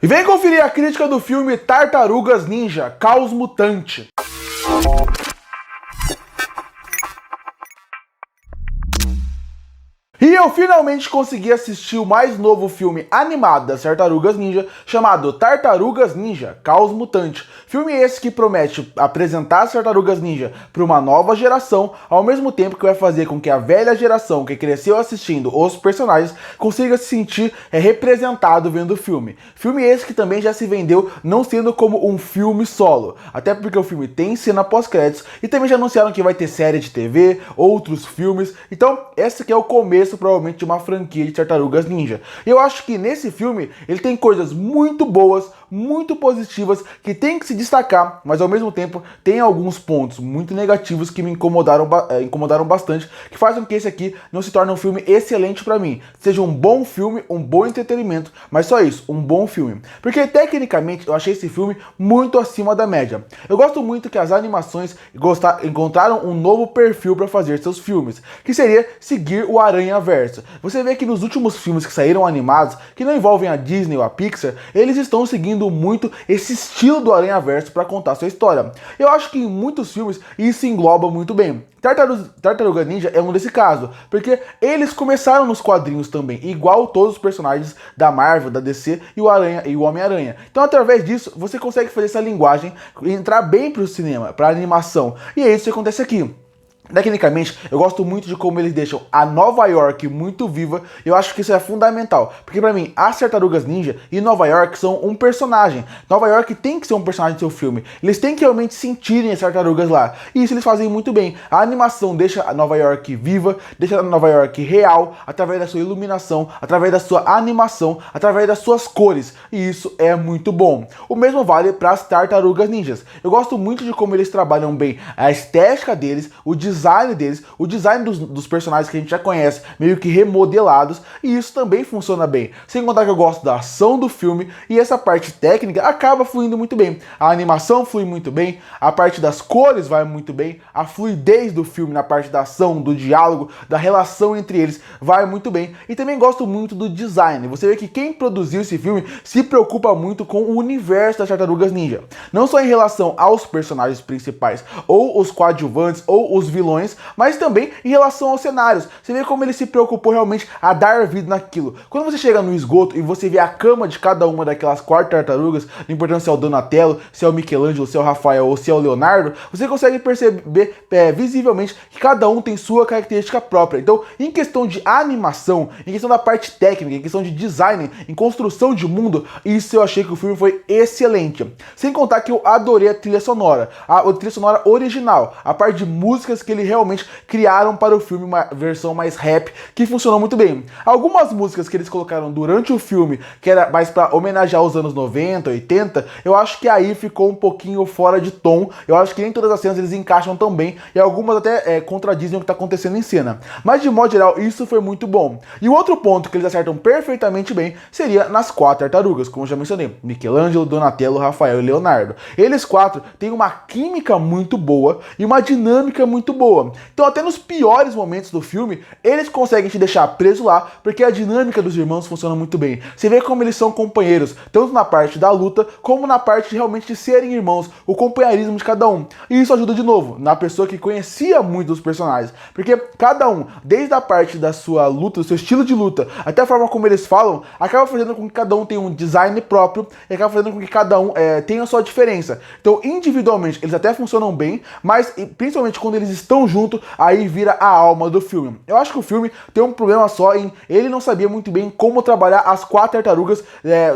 E vem conferir a crítica do filme Tartarugas Ninja: Caos Mutante. E eu finalmente consegui assistir o mais novo filme animado das Tartarugas Ninja, chamado Tartarugas Ninja: Caos Mutante. Filme esse que promete apresentar as Tartarugas Ninja para uma nova geração, ao mesmo tempo que vai fazer com que a velha geração que cresceu assistindo os personagens consiga se sentir representado vendo o filme. Filme esse que também já se vendeu não sendo como um filme solo, até porque o filme tem cena pós-créditos e também já anunciaram que vai ter série de TV, outros filmes. Então esse aqui é o começo provavelmente de uma franquia de Tartarugas Ninja. Eu acho que nesse filme ele tem coisas muito boas, muito positivas, que tem que se destacar, mas ao mesmo tempo tem alguns pontos muito negativos que me incomodaram bastante, que fazem com que esse aqui não se torne um filme excelente pra mim. Seja um bom filme, um bom entretenimento, mas só isso, um bom filme. Porque tecnicamente eu achei esse filme muito acima da média. Eu gosto muito que as animações encontraram um novo perfil para fazer seus filmes, que seria seguir o Aranhaverso. Você vê que nos últimos filmes que saíram animados, que não envolvem a Disney ou a Pixar, eles estão seguindo muito esse estilo do Aranhaverso para contar sua história. Eu acho que em muitos filmes isso engloba muito bem. Tartaruga Ninja é um desse caso, porque eles começaram nos quadrinhos também, igual todos os personagens da Marvel, da DC e o Homem-Aranha. Então através disso você consegue fazer essa linguagem entrar bem para o cinema, para a animação, e é isso que acontece aqui. Tecnicamente, eu gosto muito de como eles deixam a Nova York muito viva. Eu acho que isso é fundamental, porque pra mim, as Tartarugas Ninja e Nova York são um personagem. Nova York tem que ser um personagem do seu filme. Eles têm que realmente sentirem as tartarugas lá. E isso eles fazem muito bem. A animação deixa a Nova York viva, deixa a Nova York real, através da sua iluminação, através da sua animação, através das suas cores. E isso é muito bom. O mesmo vale para as Tartarugas Ninjas. Eu gosto muito de como eles trabalham bem a estética deles, o design deles, o design dos personagens que a gente já conhece, meio que remodelados, e isso também funciona bem. Sem contar que eu gosto da ação do filme, e essa parte técnica acaba fluindo muito bem. A animação flui muito bem, a parte das cores vai muito bem, a fluidez do filme na parte da ação, do diálogo, da relação entre eles vai muito bem. E também gosto muito do design. Você vê que quem produziu esse filme se preocupa muito com o universo das Tartarugas Ninja. Não só em relação aos personagens principais, ou os coadjuvantes, ou os vilões, mas também em relação aos cenários. Você vê como ele se preocupou realmente a dar vida naquilo. Quando você chega no esgoto e você vê a cama de cada uma daquelas 4 tartarugas, não importa se é o Donatello, se é o Michelangelo, se é o Rafael ou se é o Leonardo, você consegue perceber visivelmente que cada um tem sua característica própria. Então, em questão de animação, em questão da parte técnica, em questão de design, em construção de mundo, isso eu achei que o filme foi excelente. Sem contar que eu adorei a trilha sonora original, a parte de músicas que eles realmente criaram para o filme, uma versão mais rap, que funcionou muito bem. Algumas músicas que eles colocaram durante o filme, que era mais para homenagear os anos 90, 80, eu acho que aí ficou um pouquinho fora de tom. Eu acho que nem todas as cenas eles encaixam tão bem, e algumas até contradizem o que está acontecendo em cena. Mas de modo geral, isso foi muito bom. E o outro ponto que eles acertam perfeitamente bem seria nas 4 tartarugas, como eu já mencionei: Michelangelo, Donatello, Rafael e Leonardo. Eles 4 têm uma química muito boa e uma dinâmica muito boa. Então até nos piores momentos do filme, eles conseguem te deixar preso lá, porque a dinâmica dos irmãos funciona muito bem. Você vê como eles são companheiros, tanto na parte da luta, como na parte de realmente de serem irmãos, o companheirismo de cada um. E isso ajuda de novo, na pessoa que conhecia muito os personagens, porque cada um, desde a parte da sua luta, do seu estilo de luta, até a forma como eles falam, acaba fazendo com que cada um tenha um design próprio, e acaba fazendo com que cada um tenha a sua diferença. Então individualmente eles até funcionam bem, mas principalmente quando eles estão juntos, aí vira a alma do filme. Eu acho que o filme tem um problema só em ele não sabia muito bem como trabalhar as 4 tartarugas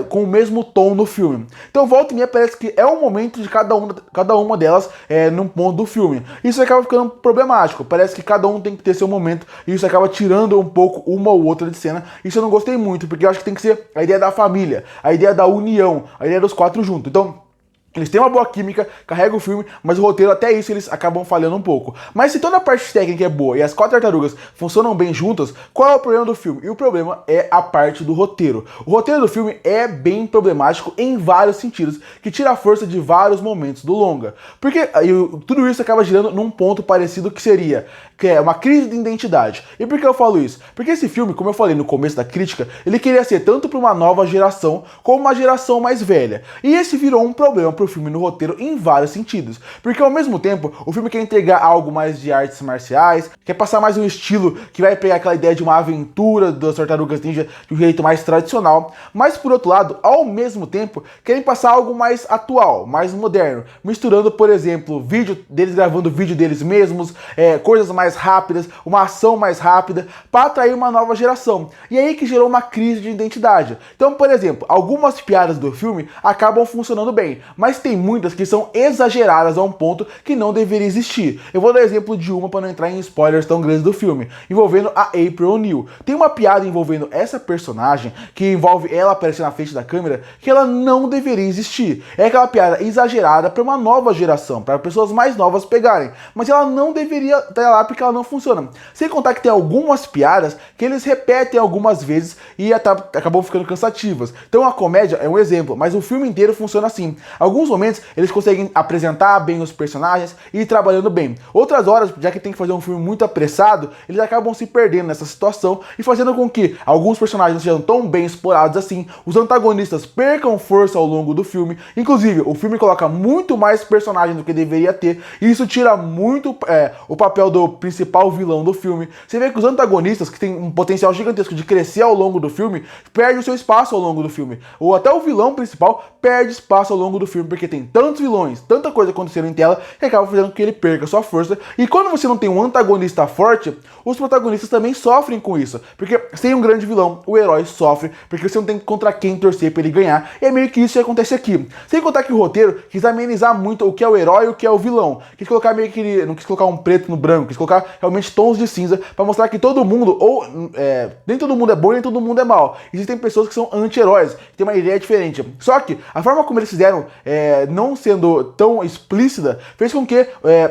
com o mesmo tom no filme. Então volta e meia parece que é o momento de cada uma delas num ponto do filme. Isso acaba ficando problemático. Parece que cada um tem que ter seu momento, e isso acaba tirando um pouco uma ou outra de cena. Isso eu não gostei muito, porque eu acho que tem que ser a ideia da família, a ideia da união, a ideia dos 4 juntos. Então Eles têm uma boa química, carregam o filme, mas o roteiro, até isso, eles acabam falhando um pouco. Mas se toda a parte técnica é boa e as 4 tartarugas funcionam bem juntas, qual é o problema do filme? E o problema é a parte do roteiro. O roteiro do filme é bem problemático em vários sentidos, que tira a força de vários momentos do longa. Porque tudo isso acaba girando num ponto parecido que é uma crise de identidade. E por que eu falo isso? Porque esse filme, como eu falei no começo da crítica, ele queria ser tanto para uma nova geração, como uma geração mais velha. E esse virou um problema pro filme no roteiro em vários sentidos. Porque ao mesmo tempo, o filme quer entregar algo mais de artes marciais, quer passar mais um estilo que vai pegar aquela ideia de uma aventura das Tartarugas Ninja de um jeito mais tradicional. Mas por outro lado, ao mesmo tempo, querem passar algo mais atual, mais moderno. Misturando, por exemplo, vídeo deles gravando vídeo deles mesmos, coisas mais rápidas, uma ação mais rápida, para atrair uma nova geração. E aí que gerou uma crise de identidade. Então, por exemplo, algumas piadas do filme acabam funcionando bem, mas tem muitas que são exageradas a um ponto que não deveria existir. Eu vou dar exemplo de uma para não entrar em spoilers tão grandes do filme, envolvendo a April O'Neil. Tem uma piada envolvendo essa personagem, que envolve ela aparecendo na frente da câmera, que ela não deveria existir. É aquela piada exagerada para uma nova geração, para pessoas mais novas pegarem, mas ela não deveria estar lá porque ela não funciona. Sem contar que tem algumas piadas que eles repetem algumas vezes e acabam ficando cansativas. Então a comédia é um exemplo, mas o filme inteiro funciona assim. Alguns momentos eles conseguem apresentar bem os personagens e ir trabalhando bem. Outras horas, já que tem que fazer um filme muito apressado, eles acabam se perdendo nessa situação e fazendo com que alguns personagens não sejam tão bem explorados assim, os antagonistas percam força ao longo do filme. Inclusive, o filme coloca muito mais personagens do que deveria ter, e isso tira muito o papel do principal vilão do filme. Você vê que os antagonistas, que tem um potencial gigantesco de crescer ao longo do filme, perdem o seu espaço ao longo do filme. Ou até o vilão principal perde espaço ao longo do filme, porque tem tantos vilões, tanta coisa acontecendo em tela, que acaba fazendo com que ele perca sua força. E quando você não tem um antagonista forte, os protagonistas também sofrem com isso. Porque sem um grande vilão, o herói sofre, porque você não tem contra quem torcer pra ele ganhar. E é meio que isso que acontece aqui. Sem contar que o roteiro quis amenizar muito o que é o herói e o que é o vilão. Quis colocar meio que... não quis colocar um preto no branco, quis colocar realmente tons de cinza, pra mostrar que todo mundo, nem todo mundo é bom, nem todo mundo é mal. Existem pessoas que são anti-heróis, que tem uma ideia diferente. Só que a forma como eles fizeram, não sendo tão explícita, fez com que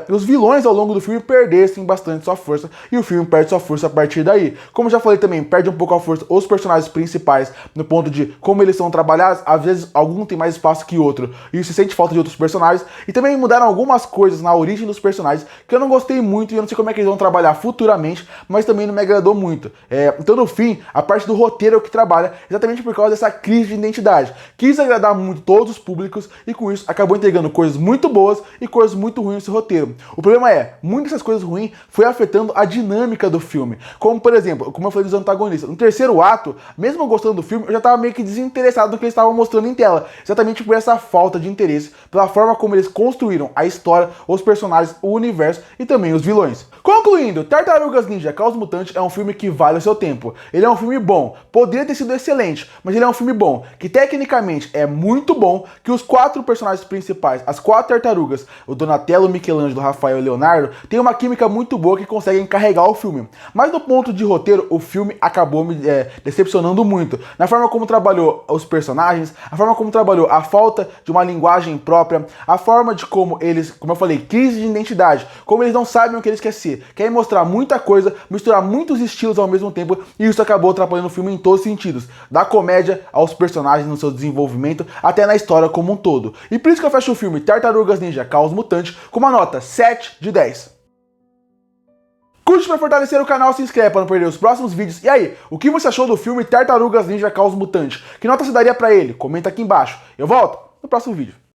os vilões ao longo do filme perdessem bastante sua força, e o filme perde sua força a partir daí. Como eu já falei também, perde um pouco a força os personagens principais, no ponto de como eles são trabalhados. Às vezes algum tem mais espaço que outro, e se sente falta de outros personagens. E também mudaram algumas coisas na origem dos personagens que eu não gostei muito, e eu não sei como é que eles vão trabalhar futuramente, mas também não me agradou muito. Então no fim, a parte do roteiro é o que trabalha, exatamente por causa dessa crise de identidade. Quis agradar muito todos os públicos, e com isso acabou entregando coisas muito boas e coisas muito ruins nesse roteiro. O problema é, muitas dessas coisas ruins foi afetando a dinâmica do filme. Como, por exemplo, como eu falei dos antagonistas. No terceiro ato, mesmo eu gostando do filme, eu já estava meio que desinteressado do que eles estavam mostrando em tela. Exatamente por essa falta de interesse, pela forma como eles construíram a história, os personagens, o universo e também os vilões. Concluindo, Tartarugas Ninja Caos Mutante é um filme que vale o seu tempo. Ele é um filme bom, poderia ter sido excelente, mas ele é um filme bom, que tecnicamente é muito bom, que os 4 personagens principais, as 4 tartarugas, o Donatello, Michelangelo, Rafael e Leonardo, tem uma química muito boa que conseguem carregar o filme. Mas no ponto de roteiro, o filme acabou me decepcionando muito. Na forma como trabalhou os personagens, a forma como trabalhou a falta de uma linguagem própria, a forma de como eles, como eu falei, crise de identidade, como eles não sabem o que eles querem ser, querem mostrar muita coisa, misturar muitos estilos ao mesmo tempo, e isso acabou atrapalhando o filme em todos os sentidos, da comédia aos personagens no seu desenvolvimento, até na história como um todo. E por isso que eu fecho o filme Tartarugas Ninja Caos Mutante com uma nota 7 de 10. Curte para fortalecer o canal, se inscreve para não perder os próximos vídeos. E aí, o que você achou do filme Tartarugas Ninja Caos Mutante? Que nota você daria para ele? Comenta aqui embaixo. Eu volto no próximo vídeo.